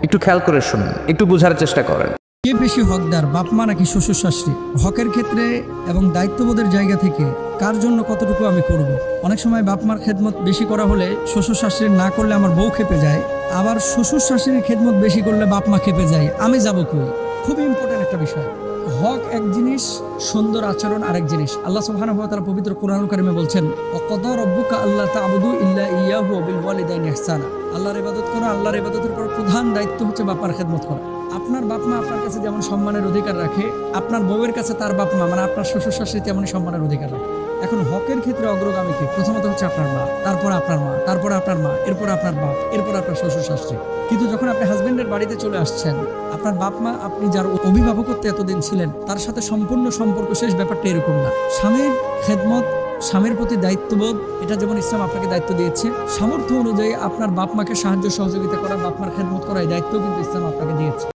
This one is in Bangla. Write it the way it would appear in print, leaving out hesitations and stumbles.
একটু খেয়াল করে শুনুন, একটু বোঝার চেষ্টা করেন। কে বেশি হকদার, বাপ মা নাকি শ্বশুর শাশুড়ি? হকের ক্ষেত্রে এবং দায়িত্ববোধের জায়গা থেকে কার জন্য কতটুকু আমি করব। অনেক সময় বাপ মার খেদমত বেশি করা হলে শ্বশুর শাশুড়ি না করলে আমার বউ খেপে যায়, আবার শ্বশুর শাশুড়ির খেদমত বেশি করলে বাপ মা খেপে যায়, আমি যাব কই? খুবই ইম্পর্টেন্ট একটা বিষয়। হক এক জিনিস, সুন্দর আচরণ আরেক জিনিস। আল্লাহ সুবহানাহু ওয়া তাআলা পবিত্র কোরআনুল কারিমে বলছেন, ওয়াকাদা রাব্বুকা আল্লা তা'বুদু ইল্লা ইয়্যাহু ওয়া বিল ওয়ালিদাইনি ইহসানা। আল্লাহর ইবাদত করা, আল্লাহর ইবাদতের পর প্রধান দায়িত্ব হচ্ছে বাপার খেদমত করা। আপনার বাপ মা আপনার কাছে যেমন সম্মানের অধিকার রাখে, আপনার বউয়ের কাছে তার বাপ মা মানে আপনার শ্বশুর শাশুড়ি তেমনই সম্মানের অধিকার রাখে। এখন হকের ক্ষেত্রে অগ্রগামী কি? প্রথমত হচ্ছে আপনার মা, তারপর আপনার মা, তারপর আপনার মা, এরপর আপনার বাপ, এরপর আপনার শ্বশুর শাশুড়ি। কিন্তু যখন আপনি হাজবেন্ডের বাড়িতে চলে আসছেন, আপনার বাপ মা, আপনি যার অভিভাবকত্বে এতদিন ছিলেন, তার সাথে সম্পূর্ণ সম্পর্ক শেষ। ব্যাপারটা এরকম না। স্বামীর খেদমত, স্বামীর প্রতি দায়িত্ববোধ, এটা যেমন ইসলাম আপনাকে দায়িত্ব দিয়েছে, সামর্থ্য অনুযায়ী আপনার বাপ মাকে সাহায্য সহযোগিতা করা, বাপ মার খেদমত করা, এই দায়িত্ব কিন্তু ইসলাম আপনাকে দিয়েছে।